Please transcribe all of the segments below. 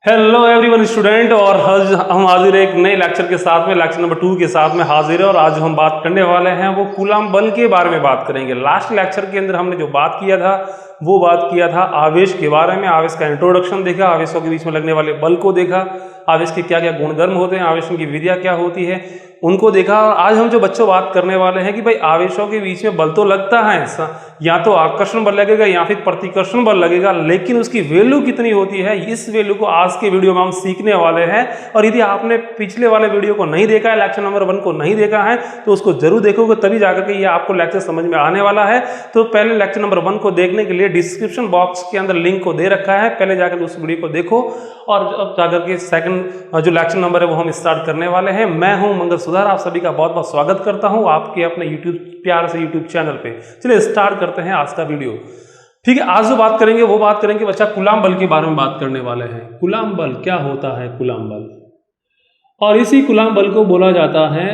Hello everyone student, और हम हाजिर एक नए लेक्चर के साथ में, लेक्चर नंबर 2 के साथ में हाजिर है। और आज हम बात करने वाले हैं वो कूलम्ब बल के बारे में बात करेंगे। लास्ट लेक्चर के अंदर हमने जो बात किया था वो बात किया था आवेश के बारे में। आवेश का इंट्रोडक्शन देखा, आवेशों के बीच में लगने वाले बल को देखा, आवेश के क्या क्या गुणधर्म होते हैं, आवेश की विधियां क्या होती है उनको देखा। और आज हम जो बच्चों बात करने वाले हैं कि भाई आवेशों के बीच में बल तो लगता है, या तो आकर्षण बल लगेगा या फिर प्रतिकर्षण बल लगेगा, लेकिन उसकी वैल्यू कितनी होती है, इस वैल्यू को आज के वीडियो में हम सीखने वाले हैं। और यदि आपने पिछले वाले वीडियो को नहीं देखा है, लेक्चर नंबर 1 को नहीं देखा है, तो उसको जरूर देखोगे, तभी जाकर के ये आपको लेक्चर समझ में आने वाला है। तो पहले लेक्चर नंबर 1 को देखने के लिए डिस्क्रिप्शन बॉक्स के अंदर लिंक को दे रखा है, पहले जाकर उस वीडियो को देखो। और अब जाकर के सेकंड जो लेक्चर नंबर है वो हम स्टार्ट करने वाले हैं। मैं हूं मंगल सुधार, आप सभी का बहुत बहुत स्वागत करता हूं आपके अपने यूट्यूब प्यार से यूट्यूब चैनल पे। चलिए स्टार्ट करते हैं आज का वीडियो। ठीक है, आज जो बात करेंगे वो बात करेंगे बच्चा कूलम्ब बल के बारे में बात करने वाले हैं। कूलम्ब बल क्या होता है? कूलम्ब बल, और इसी कूलम्ब बल को बोला जाता है,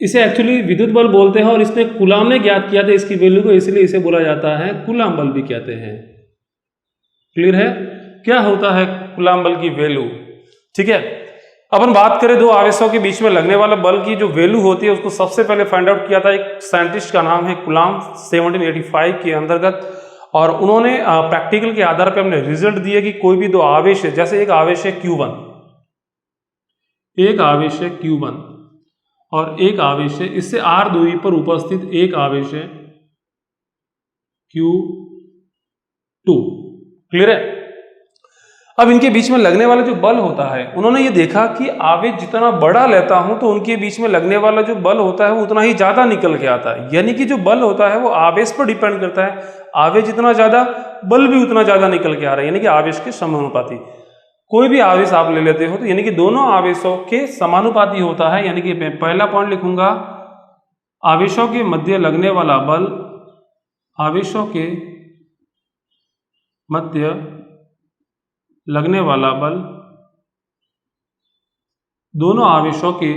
इसे एक्चुअली विद्युत बल बोलते हैं, और इसने कूलम्ब ने ज्ञात किया था इसकी वैल्यू को, इसलिए इसे बोला जाता है कूलम्ब बल भी कहते हैं। क्लियर है? क्या होता है कूलम्ब बल की वैल्यू? ठीक है, अपन बात करें दो आवेशों के बीच में लगने वाला बल की जो वैल्यू होती है, उसको सबसे पहले फाइंड आउट किया था एक साइंटिस्ट का नाम है कूलम्ब, 1785 के अंतर्गत। और उन्होंने प्रैक्टिकल के आधार पर अपने रिजल्ट दिए कि कोई भी दो आवेश है, जैसे एक आवेश है Q1, एक आवेश है Q1 और एक आवेश है, इससे r दूरी पर उपस्थित एक आवेश है Q2। क्लियर है? अब इनके बीच में लगने वाला जो बल होता है, उन्होंने ये देखा कि आवेश जितना बड़ा लेता हूं तो उनके बीच में लगने वाला जो बल होता है वो उतना ही ज्यादा निकल के आता है। यानी कि जो बल होता है वो आवेश पर डिपेंड करता है, आवेश जितना ज्यादा बल भी उतना ज्यादा निकल के आ रहा है, यानी कि आवेश के समानुपाती। कोई भी आवेश आप ले लेते हो तो यानी कि दोनों आवेशों के समानुपाती होता है। यानी कि मैं पहला पॉइंट लिखूंगा, आवेशों के मध्य लगने वाला बल, आवेशों के मध्य लगने वाला बल दोनों आवेशों के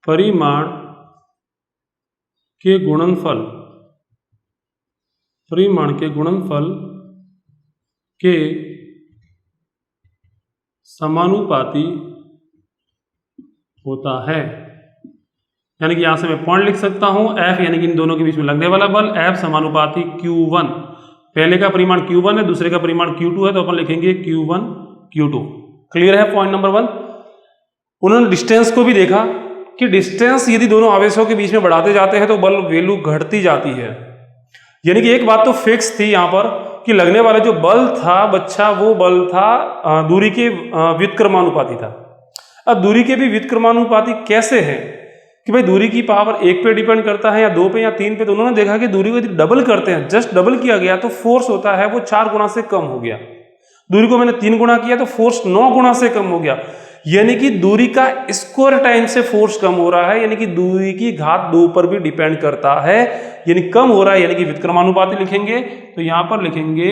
परिमाण के गुणनफल के समानुपाती होता है। यानी कि यहां से मैं पॉइंट लिख सकता हूं F, यानी कि इन दोनों के बीच में लगने वाला बल F समानुपाती Q1। पहले का परिमाण Q1 है, दूसरे का परिमाण Q2 है, तो अपन लिखेंगे Q1 Q2। क्लियर है? Point number 1। उन्होंने डिस्टेंस को भी देखा कि डिस्टेंस यदि दोनों आवेशों के बीच में बढ़ाते जाते हैं तो बल वैल्यू घटती जाती है। यानी कि एक बात तो फिक्स थी यहां पर कि लगने वाला जो बल था बच्चा, वो बल था दूरी के व्युत्क्रमानुपाती था। अब दूरी के भी व्युत्क्रमानुपाती कैसे है कि भाई दूरी की पावर 1 पे डिपेंड करता है या 2 पे या 3 पे। तो उन्होंने देखा कि दूरी को यदि डबल करते हैं, जस्ट डबल किया गया, तो फोर्स होता है वो 4 गुना से कम हो गया। दूरी को मैंने 3 गुना किया तो फोर्स 9 गुना से कम हो गया। यानी कि दूरी का स्क्वायर टाइम से फोर्स कम हो रहा है, यानी कि दूरी की घात 2 पर भी डिपेंड करता है, यानी कम हो रहा है, यानी कि व्युत्क्रमानुपाती लिखेंगे। तो यहां पर लिखेंगे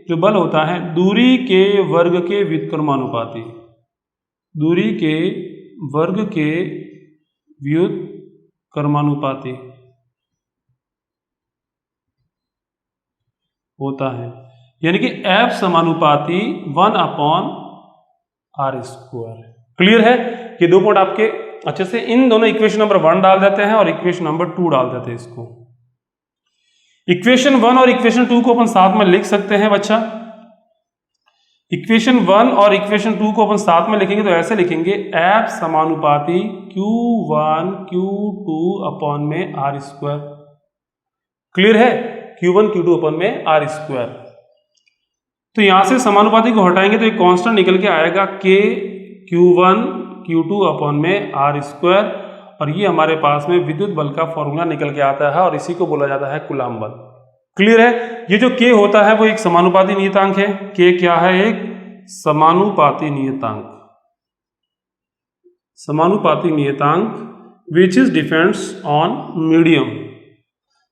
जो बल होता है दूरी के वर्ग के व्युत्क्रमानुपाती, दूरी के वर्ग के व्युत्क्रमानुपाती होता है। यानी कि F समानुपाती 1/r²। क्लियर है? ये दो पॉइंट आपके अच्छे से, इन दोनों इक्वेशन नंबर 1 डाल देते हैं और इक्वेशन नंबर 2 डाल देते हैं। इसको इक्वेशन 1 और इक्वेशन 2 को अपन साथ में लिख सकते हैं बच्चा। इक्वेशन 1 और इक्वेशन 2 को अपन साथ में लिखेंगे तो ऐसे लिखेंगे, F समानुपाती Q1 Q2/r²। क्लियर है? Q1 Q2/r²। तो यहां से समानुपाती को हटाएंगे तो एक कांस्टेंट निकल के आएगा K Q1 Q2/r²। और ये हमारे पास में विद्युत बल का फॉर्मूला निकल के आता है और इसी को बोला जाता है कूलम्ब बल। क्लियर है? ये जो K होता है वो एक समानुपाती नियतांक है। K क्या है? एक समानुपाती नियतांक, समानुपाती नियतांक which is depends on medium.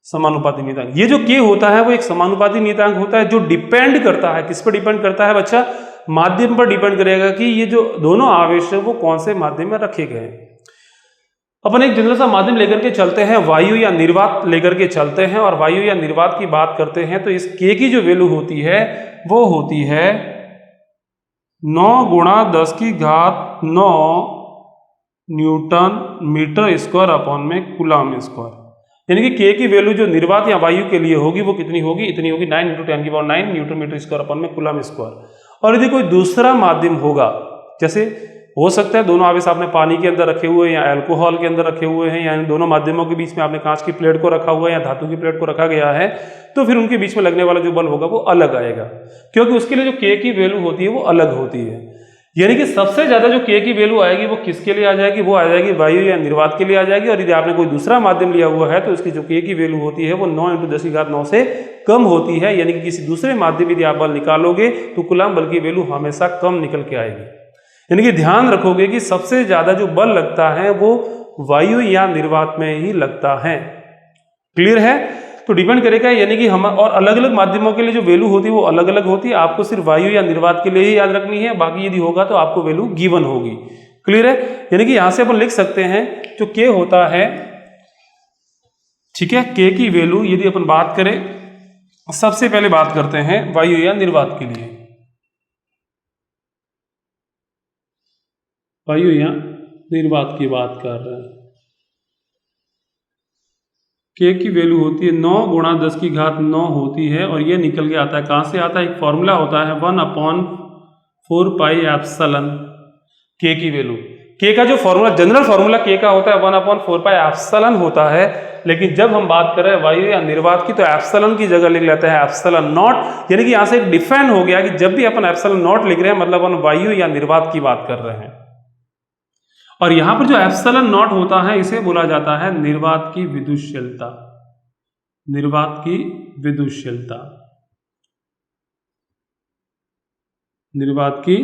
समानुपाती नियतांक, ये जो K होता है वो एक समानुपाती नियतांक होता है जो डिपेंड करता है, किस पर डिपेंड करता है बच्चा? माध्यम पर डिपेंड करेगा कि ये जो दोनों आवेश है वो कौन से माध्यम में रखे गए हैं। अपन एक जनरल सा माध्यम लेकर के चलते हैं, वायु या निर्वात लेकर के चलते हैं और वायु या निर्वात की बात करते हैं तो इस के की जो वैल्यू होती है वो होती है 9 × 10⁻9 न्यूटन मीटर स्क्वायर अपॉन में कूलम स्क्वायर। यानी कि के की वैल्यू जो निर्वात या वायु के लिए होगी वो कितनी होगी, इतनी होगी 9 × 10⁹ न्यूटन मीटर स्क्वायर अपॉन में कूलम स्क्वायर। और यदि कोई दूसरा माध्यम होगा, जैसे हो सकता है दोनों आवेश आपने पानी के अंदर रखे हुए हैं या अल्कोहल के अंदर रखे हुए हैं, या इन दोनों माध्यमों के बीच में आपने कांच की प्लेट को रखा हुआ है या धातु की प्लेट को रखा गया है, तो फिर उनके बीच में लगने वाला जो बल होगा वो अलग आएगा, क्योंकि उसके लिए जो के की वैल्यू होती है वो अलग होती है। यानी कि सबसे ज्यादा जो के की वैल्यू आएगी वो किसके लिए आ जाएगी, वो आ जाएगी वायु या निर्वात के लिए आ जाएगी। और यदि आपने कोई दूसरा माध्यम लिया हुआ है तो उसकी जो के की वैल्यू होती है वो 9 × 10⁹ से कम होती है। यानी कि किसी दूसरे माध्यम यदि आप बल निकालोगे तो कूलम बल की वैल्यू हमेशा कम निकल के आएगी। यानी कि ध्यान रखोगे कि सबसे ज्यादा जो बल लगता है वो वायु या निर्वात में ही लगता है। क्लियर है? तो डिपेंड करेगा, यानी कि हम और अलग अलग माध्यमों के लिए जो वैल्यू होती है वो अलग अलग होती है। आपको सिर्फ वायु या निर्वात के लिए ही याद रखनी है, बाकी यदि होगा तो आपको वैल्यू गिवन होगी। क्लियर है? यानी कि यहां से अपन लिख सकते हैं जो के होता है, ठीक है, के की वैल्यू यदि अपन बात करें, सबसे पहले बात करते हैं वायु या निर्वात के लिए। वायु या निर्वात की बात कर रहे हैं, के की वैल्यू होती है 9 × 10⁹ होती है और ये निकल के आता है, कहाँ से आता है, एक फॉर्मूला होता है 1/4πε के की वैल्यू। के का जो फॉर्मूला, जनरल फॉर्मूला के का होता है 1/4πε होता है, लेकिन जब हम बात कर रहे हैं वायु या निर्वात की तो एप्सिलॉन की जगह लिख लेते हैं ε0। यानी कि यहाँ से एक डिफाइन हो गया कि जब भी अपन ε0 लिख रहे हैं मतलब अपन वायु या निर्वात की बात कर रहे हैं। और यहां पर जो ε0 होता है इसे बोला जाता है निर्वात की विद्युतशीलता। निर्वात की विद्युतशीलता, निर्वात की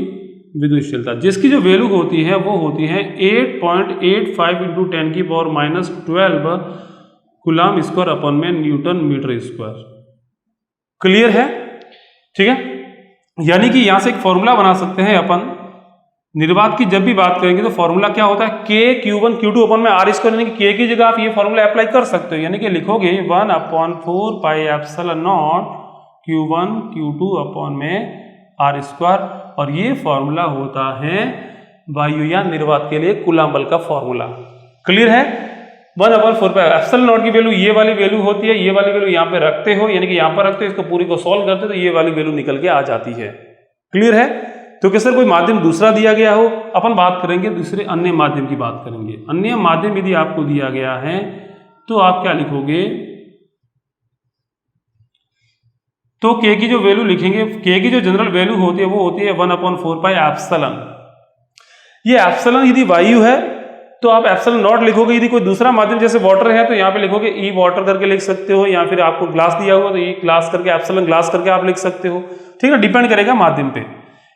विद्युतशीलता, जिसकी जो वैल्यू होती है वो होती है 8.85 × 10⁻12 कूलम स्क्वायर अपॉन में न्यूटन मीटर स्क्वायर। क्लियर है? ठीक है, यानी कि यहां से एक फॉर्मूला बना सकते हैं अपन। निर्वात की जब भी बात करेंगे तो फॉर्मूला क्या होता है, के Q1 Q2 अपॉन में R स्क्वायर, यानी कि के की जगह आप ये फॉर्मूला अप्लाई कर सकते हो। यानी कि लिखोगे 1/4πε0 Q1 Q2 अपॉन में R स्क्वायर, और ये फॉर्मूला होता है वायु या निर्वात के लिए कूलम बल का फॉर्मूला। क्लियर है? 1/4πε0 की वैल्यू ये वाली वैल्यू होती है, ये वाली वैल्यू यहाँ पे रखते हो, यानी कि यहाँ पर रखते हो, इसको पूरी को सॉल्व करते हो तो ये वाली वैल्यू निकल के आ जाती है। क्लियर है? तो कि सर कोई माध्यम दूसरा दिया गया हो, अपन बात करेंगे दूसरे अन्य माध्यम की बात करेंगे। अन्य माध्यम यदि आपको दिया गया है तो आप क्या लिखोगे, तो के की जो वैल्यू लिखेंगे, के की जो जनरल वैल्यू होती है वो होती है 1/4πε। ये एप्सिलॉन यदि वायु है तो आप ε0 लिखोगे। यदि कोई दूसरा माध्यम जैसे वाटर है तो यहाँ पे लिखोगे ई वाटर करके लिख सकते हो, या फिर आपको ग्लास दिया हुआ तो ई ग्लास करके एप्सिलॉन ग्लास करके आप लिख सकते हो। ठीक है, डिपेंड करेगा माध्यम पे।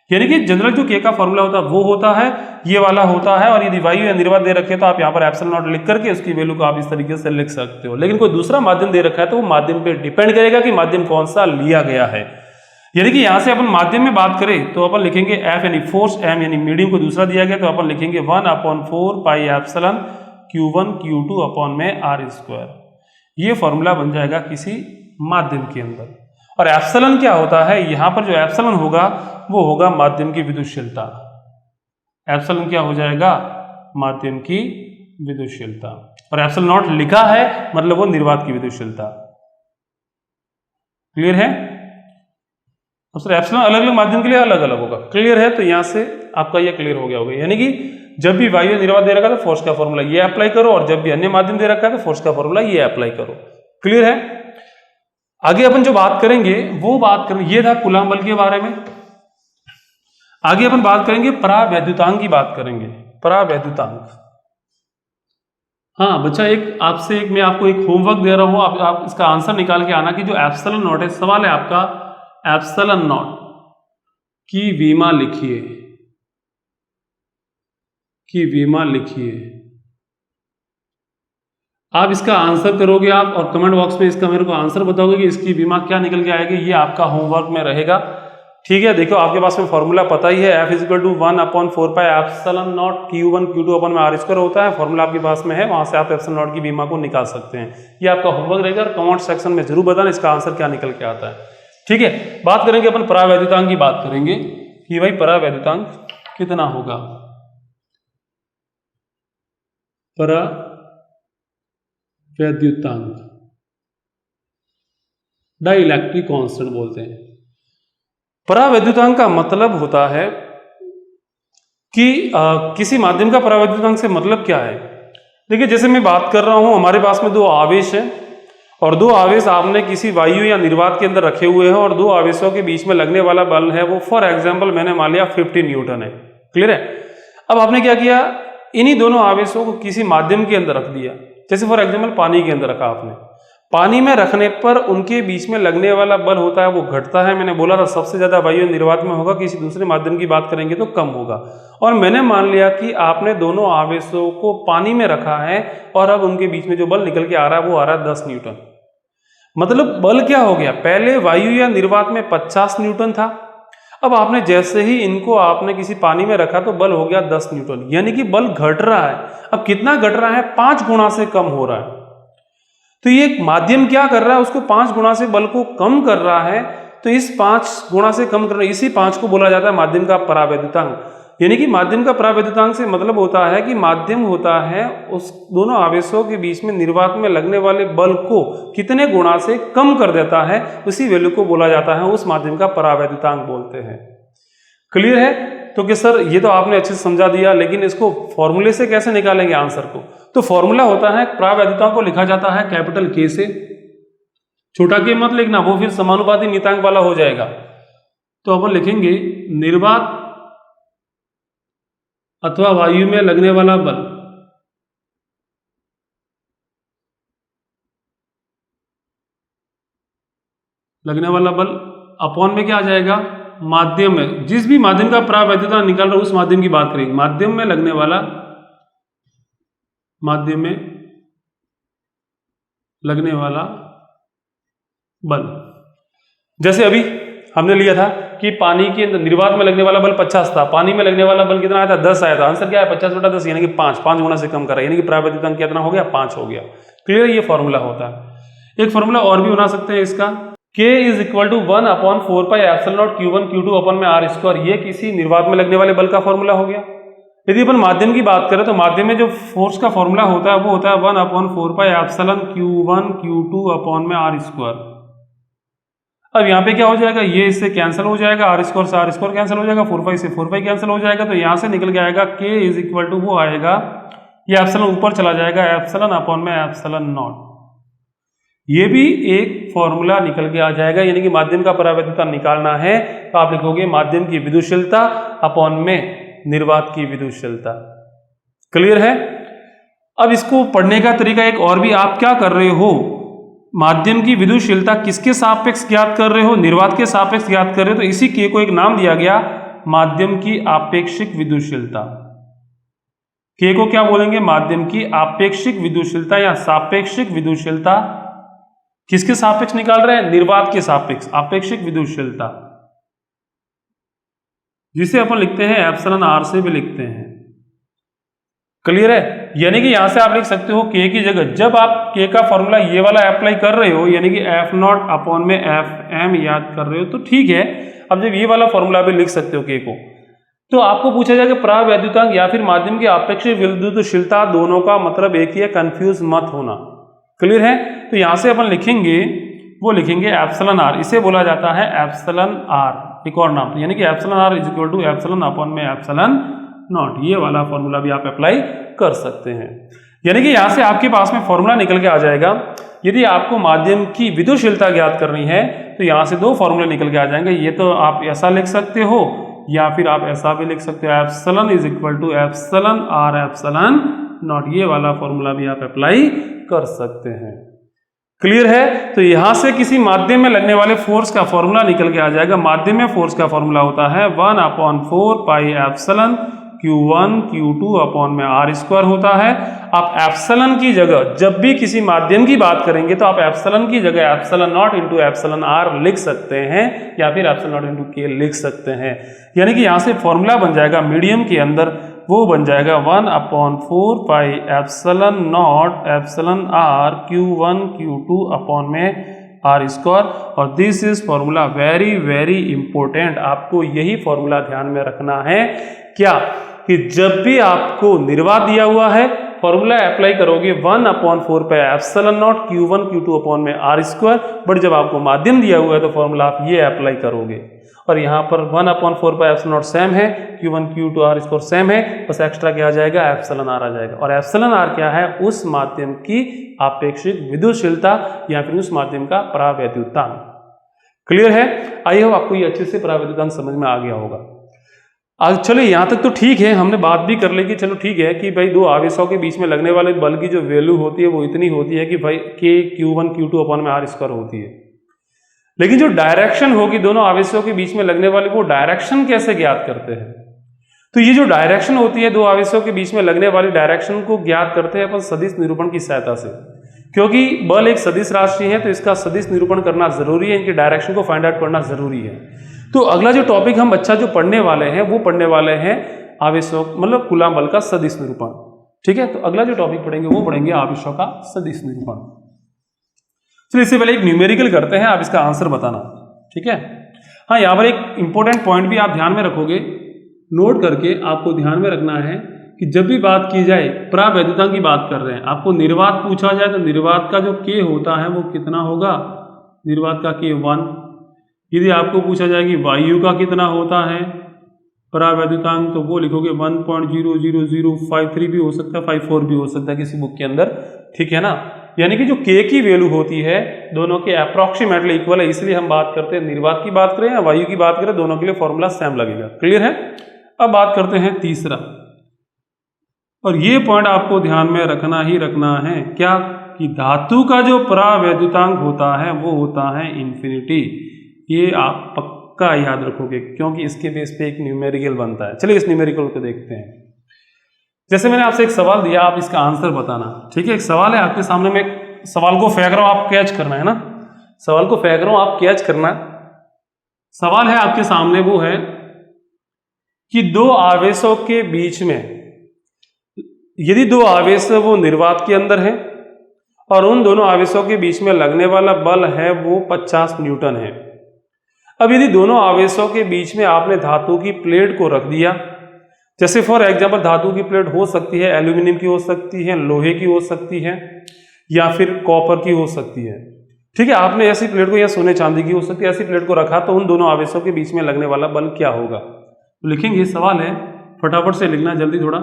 यानी कि जनरल जो के का फॉर्मूला होता है वो होता है, ये वाला होता है, और यदि वायु या निर्वात दे रखे तो आप यहाँ पर ε0 लिख करके उसकी वैल्यू को आप इस तरीके से लिख सकते हो। लेकिन कोई दूसरा माध्यम दे रखा है तो वो माध्यम पे डिपेंड करेगा कि माध्यम कौन सा लिया गया है। यानी कि यहाँ से अपन माध्यम में बात करें तो अपन लिखेंगे F यानी फोर्स, M यानी मीडियम को दूसरा दिया गया तो अपन लिखेंगे 1/4πε Q1 Q2 अपॉन में R स्क्वायर। ये फॉर्मूला बन जाएगा किसी माध्यम के अंदर। और एप्सिलॉन क्या होता है, यहाँ पर जो एप्सिलॉन होगा वो होगा माध्यम की विद्युतशीलता। एप्सिलॉन क्या हो जाएगा, माध्यम की विद्युतशीलता, और ε0 लिखा है मतलब वो निर्वात की विद्युतशीलता। क्लियर है? अब सर एप्सिलॉन अलग अलग माध्यम के लिए अलग अलग होगा। क्लियर है? तो यहां से आपका ये क्लियर हो गया होगा। यानी कि जब भी वायु निर्वात दे रखा है तो फोर्स का फॉर्मूला ये अप्लाई करो, और जब भी अन्य माध्यम दे रखा है तो फोर्स का फॉर्मूला ये अप्लाई करो। क्लियर है? आगे अपन जो बात करेंगे वो बात करेंगे, ये था कूलम बल के बारे में। आगे अपन बात करेंगे परावैद्युतांक की बात करेंगे। परावैद्युतांक, हाँ बच्चा, एक आपसे एक मैं आपको एक होमवर्क दे रहा हूं, आप इसका आंसर निकाल के आना कि जो ε0 है, सवाल है आपका ε0 की विमा लिखिए, की विमा लिखिए। आप इसका आंसर करोगे आप, और कमेंट बॉक्स में इसका मेरे को आंसर बताओगे कि इसकी विमा क्या निकल के आएगी। ये आपका होमवर्क में रहेगा। ठीक है, देखो आपके पास में फॉर्मूला पता ही है, F is equal to 1/4 pi epsilon not Q1 Q2 upon में R स्क्वायर होता है। फॉर्मूला आपके पास में है, वहां से आप एप्सिलॉन नॉट की बीमा को निकाल सकते हैं। ये आपका होमवर्क रहेगा और कमेंट सेक्शन में जरूर बताना इसका आंसर क्या निकल के आता है। ठीक है, बात करेंगे अपन परावैद्युतांक की बात करेंगे कि भाई परावैद्युतांक कितना होगा। परावैद्युतांक डाइलेक्ट्रिक कांस्टेंट बोलते हैं। परावैद्युतांक का मतलब होता है कि किसी माध्यम का परावैद्युतांक से मतलब क्या है। देखिए, जैसे मैं बात कर रहा हूं, हमारे पास में दो आवेश हैं और दो आवेश आपने किसी वायु या निर्वात के अंदर रखे हुए हैं और दो आवेशों के बीच में लगने वाला बल है वो फॉर एग्जाम्पल मैंने मान लिया 50 न्यूटन है। क्लियर है। अब आपने क्या किया, इन्हीं दोनों आवेशों को किसी माध्यम के अंदर रख दिया। जैसे फॉर एग्जाम्पल पानी के अंदर रखा आपने, पानी में रखने पर उनके बीच में लगने वाला बल होता है वो घटता है। मैंने बोला था सबसे ज्यादा वायु निर्वात में होगा, किसी दूसरे माध्यम की बात करेंगे तो कम होगा। और मैंने मान लिया कि आपने दोनों आवेशों को पानी में रखा है और अब उनके बीच में जो बल निकल के आ रहा है वो आ रहा है 10 न्यूटन। मतलब बल क्या हो गया, पहले वायु या निर्वात में 50 न्यूटन था, अब आपने जैसे ही इनको आपने किसी पानी में रखा तो बल हो गया 10 न्यूटन, यानी कि बल घट रहा है। अब कितना घट रहा है, 5 गुना से कम हो रहा है। तो ये माध्यम क्या कर रहा है, उसको 5 गुना से बल को कम कर रहा है। तो इस 5 गुना से कम करना, इसी 5 को बोला जाता है माध्यम का परावैद्युतांक। यानी कि माध्यम का परावैद्युतांक से मतलब होता है कि माध्यम होता है उस दोनों आवेशों के बीच में निर्वात में लगने वाले बल को कितने गुना से कम कर देता है, उसी वैल्यू को बोला जाता है, उस माध्यम का परावैद्युतांक बोलते हैं। क्लियर है। तो कि सर ये तो आपने अच्छे से समझा दिया, लेकिन इसको फॉर्मूले से कैसे निकालेंगे आंसर को। तो फॉर्मूला होता है, परावैद्युतांक को लिखा जाता है कैपिटल K से, छोटा k मत लिखना, वो फिर समानुपाती नियतांक वाला हो जाएगा। तो अपन लिखेंगे निर्वात अथवा वायु में लगने वाला बल अपॉन में क्या आ जाएगा, माध्यम में, जिस भी माध्यम का परावैद्युतांक निकाल रहा है उस माध्यम की बात करेंगे। माध्यम में लगने वाला बल। जैसे अभी हमने लिया था कि पानी के निर्वात में लगने वाला बल 50 था, पानी में लगने वाला बल कितना आया था, 10 आया था। आंसर क्या है, 50/10 यानी कि 5 गुना से कम कर रहा है, यानी कि परावैद्युतांक कितना हो गया, 5 हो गया। क्लियर, ये फॉर्मूला होता है। एक फॉर्मूला और भी बना सकते हैं इसका, K is equal to 1/4 pi epsilon not Q1 Q2 upon में R स्क्वायर। ये किसी निर्वात में लगने वाले बल का फॉर्मूला हो गया। यदि अपन माध्यम की बात करें तो माध्यम में जो फोर्स का फॉर्मूला होता है वो होता है 1/4 pi epsilon Q1 Q2 upon में R स्क्वायर। अब यहाँ पे क्या हो जाएगा, ये इससे कैंसिल हो जाएगा, R स्क्वायर से R स्क्वायर कैंसिल हो जाएगा, 4 पाई से 4 पाई कैंसिल हो जाएगा। तो यहाँ से निकल के आएगा K इज इक्वल टू, वो आएगा, ये एप्सिलॉन ऊपर चला जाएगा, एप्सिलॉन अपन में एप्सिलॉन नॉट। ये भी एक फॉर्मूला निकल के आ जाएगा। यानी कि माध्यम का परावैद्युतांक निकालना है तो आप लिखोगे माध्यम की विद्युतशीलता अपॉन में निर्वात की विद्युतशीलता। क्लियर है। अब इसको पढ़ने का तरीका एक और भी, आप क्या कर रहे हो, माध्यम की विद्युतशीलता किसके सापेक्ष ज्ञात कर रहे हो, निर्वात के सापेक्ष ज्ञात कर रहे हो। तो इसी के को एक नाम दिया गया माध्यम की आपेक्षिक विद्युतशीलता। के को क्या बोलेंगे, माध्यम की आपेक्षिक विद्युतशीलता या सापेक्षिक विद्युतशीलता। किसके सापेक्ष निकाल रहे हैं, निर्वात के सापेक्ष, आपेक्षिक विद्युतशीलता, जिसे अपन लिखते हैं एप्सिलॉन R से भी लिखते हैं। क्लियर है। यानी कि यहां से आप लिख सकते हो K की जगह, जब आप K का फॉर्मूला ये वाला अप्लाई कर रहे हो, यानी कि F0 अपॉन में Fm याद कर रहे हो तो ठीक है। अब जब ये वाला फॉर्मूला भी लिख सकते हो K को, तो आपको पूछा जाएगा परावैद्युतांक या फिर माध्यम की आपेक्षिक विद्युतशीलता, दोनों का मतलब एक ही है, कंफ्यूज मत होना। क्लियर है। तो यहां से अपन लिखेंगे, वो लिखेंगे एप्सिलॉन R, इसे बोला जाता है एप्सिलॉन R, एक और नाम। यानी कि epsilon R is equal to epsilon upon में एप्सिलॉन नॉट। ये वाला फॉर्मूला भी आप अप्लाई कर सकते हैं। यानी कि यहां से आपके पास में फॉर्मूला निकल के आ जाएगा। यदि आपको माध्यम की विद्युतशीलता ज्ञात करनी है तो यहां से 2 फॉर्मूले निकल के आ जाएंगे। ये तो आप ऐसा लिख सकते हो या फिर आप ऐसा भी लिख सकते हो, epsilon is equal to epsilon R epsilon not. ये वाला फॉर्मूला भी आप अप्लाई कर सकते हैं। क्लियर है। तो यहां से किसी माध्यम में लगने वाले फोर्स का फॉर्मूला निकल के आ जाएगा। माध्यम में फोर्स का फॉर्मूला होता है 1/4 pi epsilon Q1 Q2 upon में आर स्क्वायर होता है। आप एप्सिलॉन की जगह जब भी किसी माध्यम की बात करेंगे तो आप एप्सिलॉन की जगह epsilon not into epsilon R लिख सकते हैं या फिर एप्सिलॉन नॉट इंटू के लिख सकते हैं। यानी कि यहाँ से फॉर्मूला बन जाएगा मीडियम के अंदर, वो बन जाएगा 1/4 pi epsilon not epsilon R Q1 Q2 upon में आर स्क्वायर। और this is formula very very important, आपको यही फॉर्मूला ध्यान में रखना है। क्या कि जब भी आपको निर्वात दिया हुआ है फॉर्मूला अप्लाई करोगे 1/4 पे epsilon not Q1 Q2 upon में आर स्क्वायर, बट जब आपको माध्यम दिया हुआ है तो फॉर्मूला आप ये अप्लाई करोगे। और यहाँ पर 1/4 पे एप्सिलॉन नॉट सेम है, Q1 Q2 are square same है, बस एक्स्ट्रा क्या आ जाएगा, एप्सिलॉन आर आ जाएगा। और एप्सिलॉन आर क्या है, उस माध्यम की आपेक्षिक विद्युतशीलता या फिर उस माध्यम का परावैद्युतांक। क्लियर है? आई होप आपको ये अच्छे से परावैद्युतांक समझ में आ गया होगा। आज चलो यहाँ तक तो ठीक है, हमने बात भी कर ली कि चलो ठीक है कि भाई दो आवेशों के बीच में लगने वाले बल की जो वैल्यू होती है वो इतनी होती है कि भाई K Q1 Q2 अपॉन में आर स्क्वायर होती है। लेकिन जो डायरेक्शन होगी दोनों आवेशों के बीच में लगने वाली, वो डायरेक्शन कैसे ज्ञात करते हैं? तो ये जो डायरेक्शन होती है दो आवेशों के बीच में लगने वाली डायरेक्शन को ज्ञात करते हैं अपन सदिश निरूपण की सहायता से। क्योंकि बल एक सदिश राशि है तो इसका सदिश निरूपण करना जरूरी है, इनकी डायरेक्शन को फाइंड आउट करना जरूरी है। तो अगला जो टॉपिक हम बच्चा जो पढ़ने वाले हैं वो पढ़ने वाले हैं आवेशों मतलब कूलाम बल का सदिश निरूपण। ठीक है, तो अगला जो टॉपिक पढ़ेंगे वो पढ़ेंगे आवेशों का सदिश निरूपण। चलिए इससे पहले एक न्यूमेरिकल करते हैं, आप इसका आंसर बताना। ठीक है, हाँ यहाँ पर एक इंपॉर्टेंट पॉइंट भी आप ध्यान में रखोगे, नोट करके आपको ध्यान में रखना है कि जब भी बात की जाए परावैद्युतांक की बात कर रहे हैं, आपको निर्वात पूछा जाए तो निर्वात का जो K होता है वो कितना होगा, निर्वात का K 1। यदि आपको पूछा जाए कि वायु का कितना होता है परावैद्युतांक तो वो लिखोगे 1.00053 भी हो सकता है, 54 भी हो सकता है किसी बुक के अंदर। ठीक है ना, यानी कि जो K की वैल्यू होती है दोनों के अप्रोक्सीमेटली इक्वल है, इसलिए हम बात करते हैं निर्वात की बात करें या वायु की बात करें, दोनों के लिए फॉर्मूला सेम लगेगा। क्लियर है? अब बात करते हैं तीसरा, और ये पॉइंट आपको ध्यान में रखना ही रखना है, क्या कि धातु का जो परावैद्युतांक होता है वो होता है इन्फिनिटी। ये आप पक्का याद रखोगे क्योंकि इसके बेस पे एक न्यूमेरिकल बनता है। चलिए इस न्यूमेरिकल को देखते हैं। जैसे मैंने आपसे एक सवाल दिया, आप इसका आंसर बताना। ठीक है, एक सवाल है आपके सामने, मैं सवाल को फेंक रहा हूं, आप कैच करना है ना, सवाल को फेंक रहा हूं, आप कैच करना। सवाल है आपके सामने, वो है कि दो आवेशों के बीच में यदि दो आवेश वो निर्वात के अंदर है और उन दोनों आवेशों के बीच में लगने वाला बल है वो 50 न्यूटन है। अब यदि दोनों आवेशों के बीच में आपने धातु की प्लेट को रख दिया, जैसे फॉर एग्जांपल धातु की प्लेट हो सकती है एल्यूमिनियम की, हो सकती है लोहे की, हो सकती है या फिर कॉपर की हो सकती है। ठीक है, आपने ऐसी प्लेट को या सोने चांदी की हो सकती है, ऐसी प्लेट को रखा तो उन दोनों आवेशों के बीच में लगने वाला बल क्या होगा? तो लिखेंगे, सवाल है, फटाफट से लिखना जल्दी थोड़ा।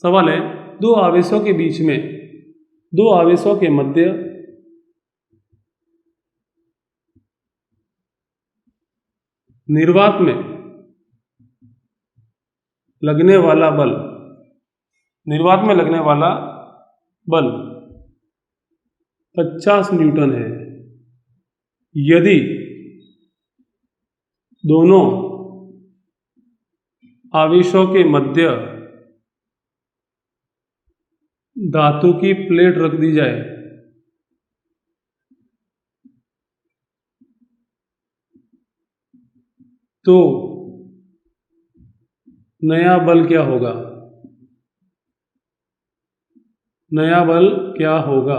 सवाल है, दो आवेशों के बीच में, दो आवेशों के मध्य निर्वात में लगने वाला बल, निर्वात में लगने वाला बल 50 न्यूटन है यदि दोनों आवेशों के मध्य धातु की प्लेट रख दी जाए तो नया बल क्या होगा, नया बल क्या होगा?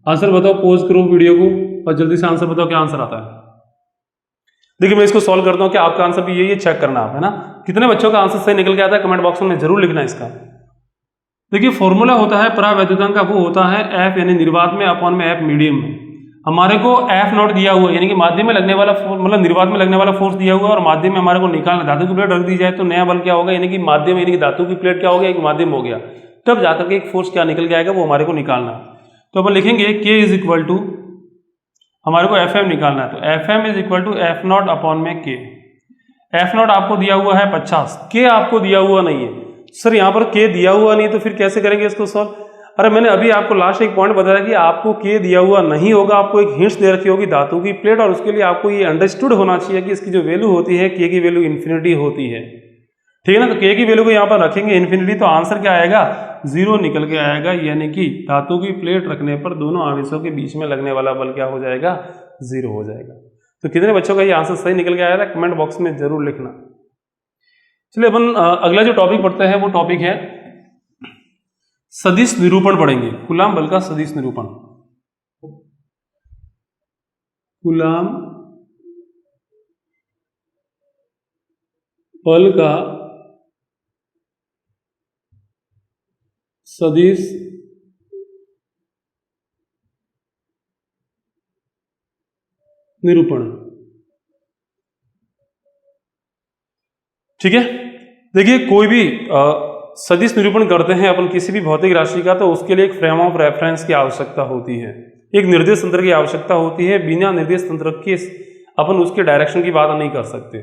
आंसर बताओ, पॉज करो वीडियो को और जल्दी से आंसर बताओ, क्या आंसर आता है। देखिए मैं इसको सॉल्व करता हूं कि आपका आंसर भी यही है, चेक करना आप, है ना। कितने बच्चों का आंसर सही निकल के आता है कमेंट बॉक्स में जरूर लिखना इसका। देखिए फॉर्मूला होता है परावैद्युतांक का, वो होता है F यानी निर्वात में अपॉन में F मीडियम में। हमारे को F नॉट दिया हुआ है यानी कि माध्यम में लगने वाला मतलब निर्वात में लगने वाला फोर्स दिया हुआ है, और माध्यम में हमारे को निकालना, धातु की प्लेट रख दी जाए तो नया बल क्या होगा, यानी कि माध्यम यानी कि धातु की प्लेट क्या हो गया, एक माध्यम हो गया, तब जाकर के एक फोर्स क्या निकल के आएगा वो हमारे को निकालना। तो अपन लिखेंगे K इज इक्वल टू, हमारे को Fm निकालना है तो Fm is equal to F not upon में K। F नॉट आपको दिया हुआ है 50, K आपको दिया हुआ नहीं है। सर यहाँ पर K दिया हुआ नहीं तो फिर कैसे करेंगे इसको सॉल्व? अरे मैंने अभी आपको लास्ट एक पॉइंट बताया कि आपको K दिया हुआ नहीं होगा, आपको एक हिंट्स दे रखी होगी धातु की प्लेट, और उसके लिए आपको ये अंडरस्टूड होना चाहिए कि इसकी जो वैल्यू होती है K की वैल्यू इन्फिनिटी होती है। ठीक है ना। तो के की वैल्यू को यहाँ पर रखेंगे इन्फिनिटी, तो आंसर क्या आएगा, 0 निकल के आएगा। यानी कि धातु की प्लेट रखने पर दोनों आवेशों के बीच में लगने वाला बल क्या हो जाएगा, 0 हो जाएगा। तो कितने बच्चों का ये आंसर सही निकल के आया था, कमेंट बॉक्स में जरूर लिखना। चलिए अपन अगला जो टॉपिक पढ़ते हैं वो टॉपिक है सदिश निरूपण पढ़ेंगे। कूलाम बल का सदिश निरूपण। कूलाम बल का सदिश निरूपण। ठीक है, देखिए कोई भी सदिश निरूपण करते हैं अपन किसी भी भौतिक राशि का, तो उसके लिए एक फ्रेम ऑफ रेफरेंस की आवश्यकता होती है, एक निर्देश तंत्र की आवश्यकता होती है। बिना निर्देश तंत्र के अपन उसके डायरेक्शन की बात नहीं कर सकते।